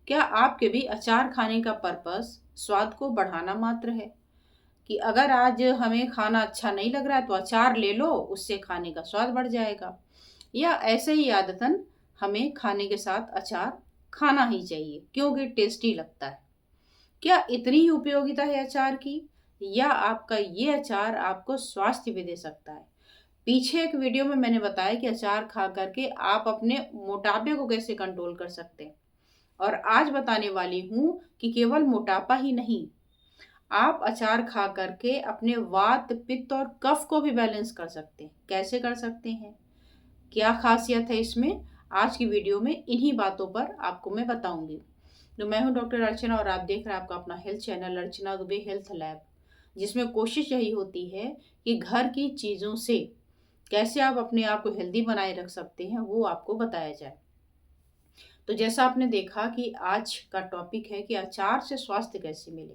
क्या आपके भी अचार खाने का पर्पस स्वाद को बढ़ाना मात्र है कि अगर आज हमें खाना अच्छा नहीं लग रहा है तो अचार ले लो, उससे खाने का स्वाद बढ़ जाएगा? या ऐसे ही आदतन हमें खाने के साथ अचार खाना ही चाहिए क्योंकि टेस्टी लगता है? क्या इतनी ही उपयोगिता है अचार की, या आपका ये अचार आपको स्वास्थ्य भी दे सकता है? पीछे एक वीडियो में मैंने बताया कि अचार खा करके आप अपने मोटापे को कैसे कंट्रोल कर सकते हैं, और आज बताने वाली हूँ कि केवल मोटापा ही नहीं, आप अचार खा करके अपने वात पित्त और कफ को भी बैलेंस कर सकते हैं। कैसे कर सकते हैं, क्या खासियत है इसमें, आज की वीडियो में इन्हीं बातों पर आपको मैं बताऊंगी। तो मैं हूं डॉक्टर अर्चना और आप देख रहे हैं आपका अपना हेल्थ चैनल अर्चना दुबे हेल्थ लैब, जिसमें कोशिश यही होती है कि घर की चीज़ों से कैसे आप अपने आप को हेल्दी बनाए रख सकते हैं वो आपको बताया जाए। तो जैसा आपने देखा कि आज का टॉपिक है कि अचार से स्वास्थ्य कैसे मिले।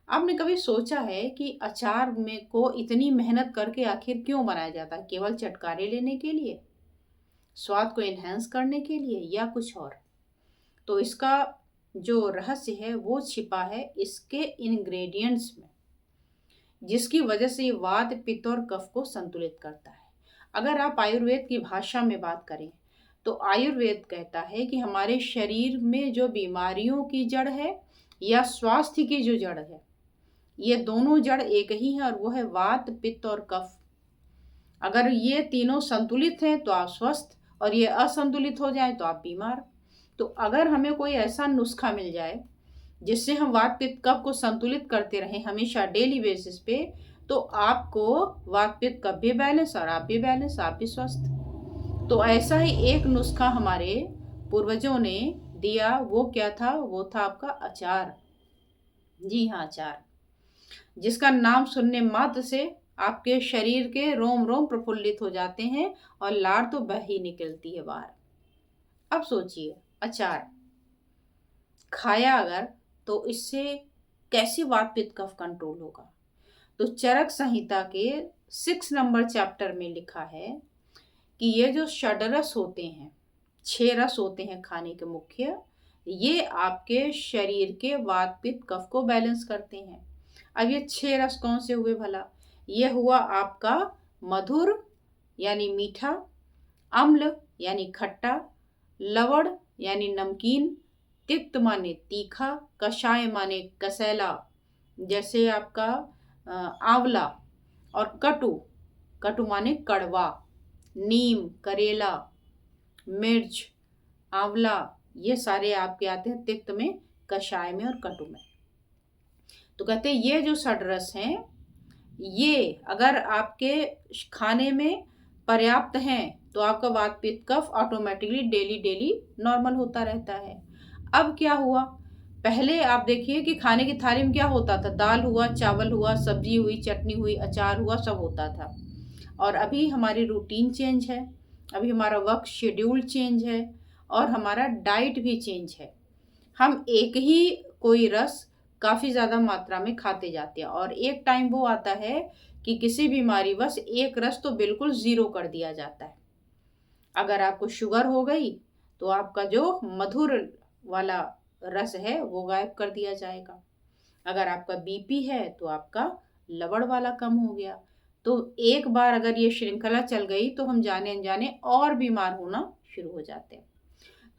आपने कभी सोचा है कि अचार में को इतनी मेहनत करके आखिर क्यों बनाया जाता है? केवल चटकारे लेने के लिए, स्वाद को एनहेंस करने के लिए, या कुछ और? तो इसका जो रहस्य है वो छिपा है इसके इंग्रेडिएंट्स में, जिसकी वजह से ये वात पित्त और कफ को संतुलित करता है। अगर आप आयुर्वेद की भाषा में बात करें तो आयुर्वेद कहता है कि हमारे शरीर में जो बीमारियों की जड़ है या स्वास्थ्य की जो जड़ है, ये दोनों जड़ एक ही है, और वो है वात पित्त और कफ। अगर ये तीनों संतुलित हैं तो आप स्वस्थ, और ये असंतुलित हो जाए तो आप बीमार। तो अगर हमें कोई ऐसा नुस्खा मिल जाए जिससे हम वात पित्त कफ को संतुलित करते रहें हमेशा डेली बेसिस पे, तो आपको वात पित्त कफ भी बैलेंस और आप भी बैलेंस, आप भी स्वस्थ। तो ऐसा ही एक नुस्खा हमारे पूर्वजों ने दिया। वो क्या था? वो था आपका अचार। जी हाँ, अचार, जिसका नाम सुनने मात्र से आपके शरीर के रोम रोम प्रफुल्लित हो जाते हैं और लार तो बह ही निकलती है बाहर। अब सोचिए, अचार खाया अगर, तो इससे कैसे वात पित्त कफ कंट्रोल होगा? तो चरक संहिता के 6 नंबर चैप्टर में लिखा है कि ये जो षडरस होते हैं, 6 रस होते हैं खाने के मुख्य, ये आपके शरीर के वात पित्त कफ को बैलेंस करते हैं। अब ये 6 रस कौन से हुए भला? ये हुआ आपका मधुर यानी मीठा, अम्ल यानी खट्टा, लवण यानी नमकीन, तिक्त माने तीखा, कषाय माने कसैला जैसे आपका आंवला, और कटु, कटु माने कड़वा, नीम, करेला, मिर्च, आंवला, ये सारे आपके आते हैं तिक्त में, कषाय में और कटु में। तो कहते हैं ये जो षडरस हैं, ये अगर आपके खाने में पर्याप्त हैं तो आपका वात पित्त कफ ऑटोमेटिकली डेली डेली नॉर्मल होता रहता है। अब क्या हुआ, पहले आप देखिए कि खाने की थाली में क्या होता था? दाल हुआ, चावल हुआ, सब्जी हुई, चटनी हुई, अचार हुआ, सब होता था। और अभी हमारी रूटीन चेंज है, अभी हमारा वर्क शेड्यूल चेंज है, और हमारा डाइट भी चेंज है। हम एक ही कोई रस काफ़ी ज़्यादा मात्रा में खाते जाते हैं, और एक टाइम वो आता है कि किसी बीमारी बस एक रस तो बिल्कुल ज़ीरो कर दिया जाता है। अगर आपको शुगर हो गई तो आपका जो मधुर वाला रस है वो गायब कर दिया जाएगा। अगर आपका बीपी है तो आपका लवण वाला कम हो गया। तो एक बार अगर ये श्रृंखला चल गई तो हम जाने अनजाने और बीमार होना शुरू हो जाते हैं।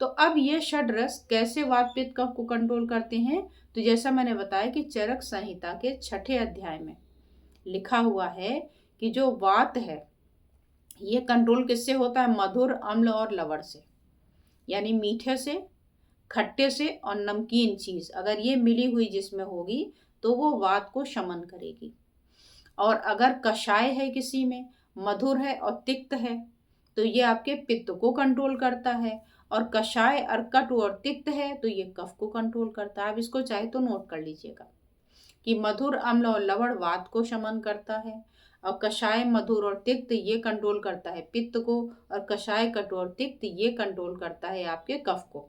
तो अब ये षड रस कैसे वात पित्त कफ को कंट्रोल करते हैं? तो जैसा मैंने बताया कि चरक संहिता के 6 अध्याय में लिखा हुआ है कि जो वात है ये कंट्रोल किससे होता है? मधुर, अम्ल और लवण से, यानी मीठे से, खट्टे से और नमकीन चीज अगर ये मिली हुई जिसमें होगी तो वो वात को शमन करेगी। और अगर कषाय है किसी में, मधुर है और तिक्त है, तो ये आपके पित्त को कंट्रोल करता है। और कषाय और कटु और तिक्त है तो ये कफ को कंट्रोल करता है। आप इसको चाहे तो नोट कर लीजिएगा कि मधुर, अम्ल और लवण वात को शमन करता है, और कषाय, मधुर और तिक्त ये कंट्रोल करता है पित्त को, और कषाय, कटु और तिक्त ये कंट्रोल करता है आपके कफ को।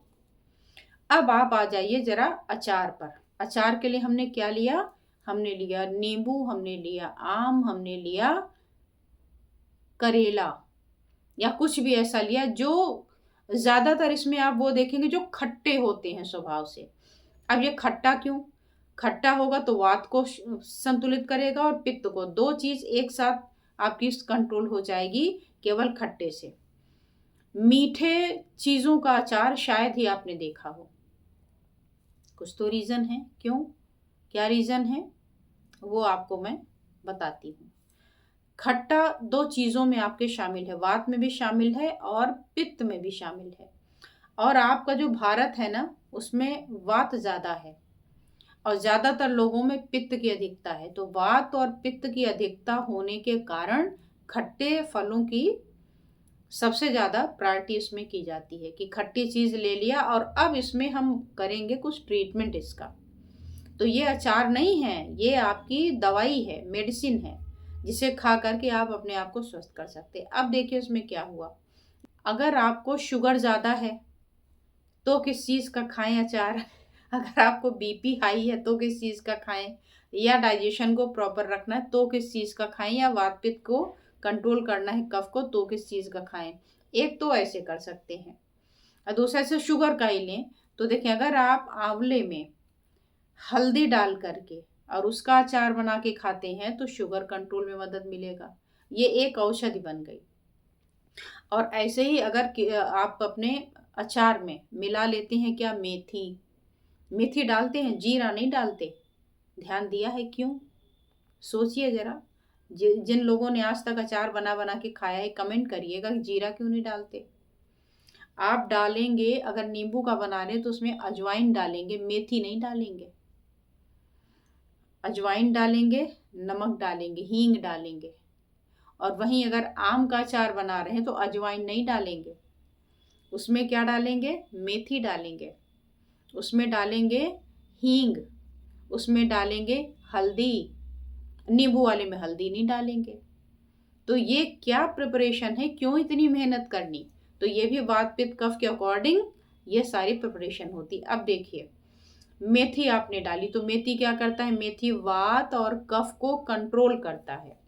अब आप आ जाइए जरा अचार पर। अचार के लिए हमने क्या लिया? हमने लिया नींबू, हमने लिया आम, हमने लिया करेला, या कुछ भी ऐसा लिया जो ज़्यादातर इसमें आप वो देखेंगे जो खट्टे होते हैं स्वभाव से। अब ये खट्टा क्यों? खट्टा होगा तो वात को संतुलित करेगा और पित्त को, दो चीज एक साथ आपकी कंट्रोल हो जाएगी केवल खट्टे से। मीठे चीजों का अचार शायद ही आपने देखा हो। कुछ तो रीजन है, क्यों, क्या रीजन है वो आपको मैं बताती हूँ। खट्टा दो चीजों में आपके शामिल है, वात में भी शामिल है और पित्त में भी शामिल है। और आपका जो भारत है ना, उसमें वात ज्यादा है और ज्यादातर लोगों में पित्त की अधिकता है। तो वात और पित्त की अधिकता होने के कारण खट्टे फलों की सबसे ज्यादा प्रायोरिटी इसमें की जाती है कि खट्टी चीज ले लिया और अब इसमें हम करेंगे कुछ ट्रीटमेंट इसका। तो ये अचार नहीं है, ये आपकी दवाई है, मेडिसिन है, जिसे खा करके आप अपने आप को स्वस्थ कर सकते हैं। अब देखिए इसमें क्या हुआ। अगर आपको शुगर ज्यादा है तो किस चीज का खाएं अचार? अगर आपको बीपी हाई है तो किस चीज का खाएं? या डाइजेशन को प्रॉपर रखना है तो किस चीज का खाएं? या वात पित्त को कंट्रोल करना है, कफ को, तो किस चीज का खाएं? एक तो ऐसे कर सकते हैं और दूसरा से शुगर का ही लें। तो देखिए, अगर आप आंवले में हल्दी डाल करके और उसका अचार बना के खाते हैं तो शुगर कंट्रोल में मदद मिलेगा। ये एक औषधि बन गई। और ऐसे ही अगर आप अपने अचार में मिला लेते हैं क्या, मेथी, मेथी डालते हैं, जीरा नहीं डालते, ध्यान दिया है क्यों? सोचिए जरा। जिन लोगों ने आज तक अचार बना बना के खाया है कमेंट करिएगा कि जीरा क्यों नहीं डालते। आप डालेंगे, अगर नींबू का बना रहे तो उसमें अजवाइन डालेंगे, मेथी नहीं डालेंगे। अजवाइन डालेंगे, नमक डालेंगे, हींग डालेंगे। और वहीं अगर आम का अचार बना रहे हैं तो अजवाइन नहीं डालेंगे, उसमें क्या डालेंगे, मेथी डालेंगे, उसमें डालेंगे हींग, उसमें डालेंगे हल्दी। नींबू वाले में हल्दी नहीं डालेंगे। तो ये क्या प्रिपरेशन है, क्यों इतनी मेहनत करनी? तो ये भी वात पित्त कफ के अकॉर्डिंग ये सारी प्रिपरेशन होती। अब देखिए, मेथी आपने डाली तो मेथी क्या करता है, मेथी वात और कफ को कंट्रोल करता है,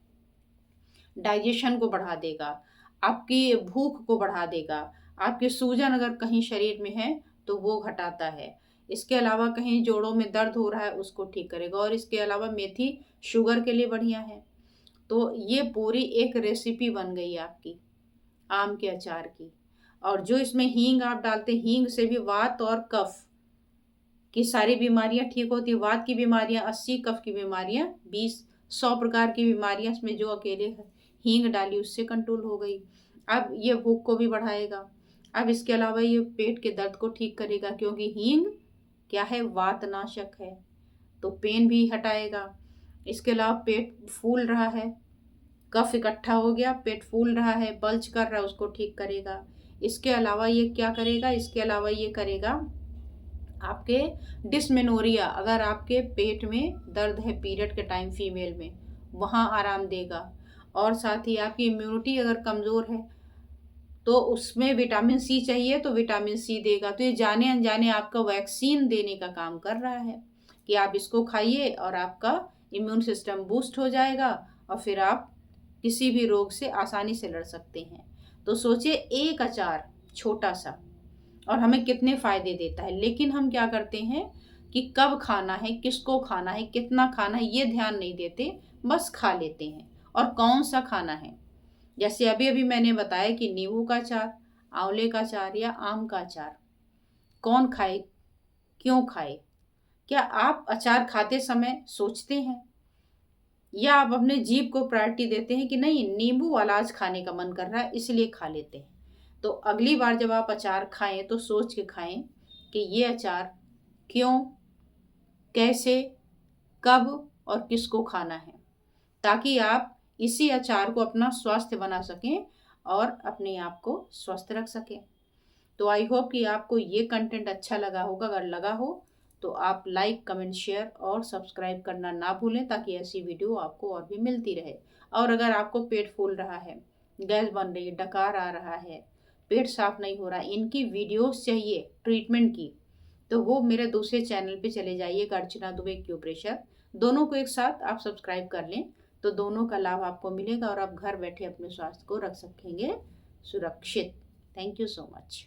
डाइजेशन को बढ़ा देगा, आपकी भूख को बढ़ा देगा, आपके सूजन अगर कहीं शरीर में है तो वो घटाता है। इसके अलावा कहीं जोड़ों में दर्द हो रहा है उसको ठीक करेगा। और इसके अलावा मेथी शुगर के लिए बढ़िया है। तो ये पूरी एक रेसिपी बन गई आपकी आम के अचार की। और जो इसमें हींग आप डालते, हींग से भी वात और कफ की सारी बीमारियां ठीक होती है। वात की बीमारियां 80, कफ की बीमारियां 20, 100 प्रकार की बीमारियां इसमें जो अकेले हींग डाली उससे कंट्रोल हो गई। अब ये भूख को भी बढ़ाएगा। अब इसके अलावा ये पेट के दर्द को ठीक करेगा, क्योंकि हींग क्या है, वातनाशक है, तो पेन भी हटाएगा। इसके अलावा पेट फूल रहा है, कफ इकट्ठा हो गया, पेट फूल रहा है, बल्ज कर रहा है, उसको ठीक करेगा। इसके अलावा ये क्या करेगा, इसके अलावा ये करेगा आपके डिस्मेनोरिया, अगर आपके पेट में दर्द है पीरियड के टाइम फीमेल में, वहाँ आराम देगा। और साथ ही आपकी इम्यूनिटी अगर कमज़ोर है तो उसमें विटामिन सी चाहिए तो विटामिन सी देगा। तो ये जाने अनजाने आपका वैक्सीन देने का काम कर रहा है कि आप इसको खाइए और आपका इम्यून सिस्टम बूस्ट हो जाएगा और फिर आप किसी भी रोग से आसानी से लड़ सकते हैं। तो सोचिए, एक अचार छोटा सा और हमें कितने फायदे देता है। लेकिन हम क्या करते हैं कि कब खाना है, किसको खाना है, कितना खाना है, ये ध्यान नहीं देते, बस खा लेते हैं। और कौन सा खाना है, जैसे अभी अभी मैंने बताया कि नींबू का अचार, आंवले का अचार या आम का अचार कौन खाए, क्यों खाए? क्या आप अचार खाते समय सोचते हैं, या आप अपने जीभ को प्रायोरिटी देते हैं कि नहीं, नींबू वाला आज खाने का मन कर रहा है इसलिए खा लेते हैं? तो अगली बार जब आप अचार खाएं तो सोच के खाएं कि ये अचार क्यों, कैसे, कब और किसको खाना है, ताकि आप इसी अचार को अपना स्वास्थ्य बना सकें और अपने आप को स्वस्थ रख सकें। तो आई होप कि आपको ये कंटेंट अच्छा लगा होगा। अगर लगा हो तो आप लाइक, कमेंट, शेयर और सब्सक्राइब करना ना भूलें, ताकि ऐसी वीडियो आपको और भी मिलती रहे। और अगर आपको पेट फूल रहा है, गैस बन रही है, डकार आ रहा है, पेट साफ नहीं हो रहा, इनकी वीडियोस चाहिए ट्रीटमेंट की, तो वो मेरे दूसरे चैनल पे चले जाइए, अर्चना दुबे एक्यूप्रेशर। दोनों को एक साथ आप सब्सक्राइब कर लें तो दोनों का लाभ आपको मिलेगा और आप घर बैठे अपने स्वास्थ्य को रख सकेंगे सुरक्षित। Thank you so much.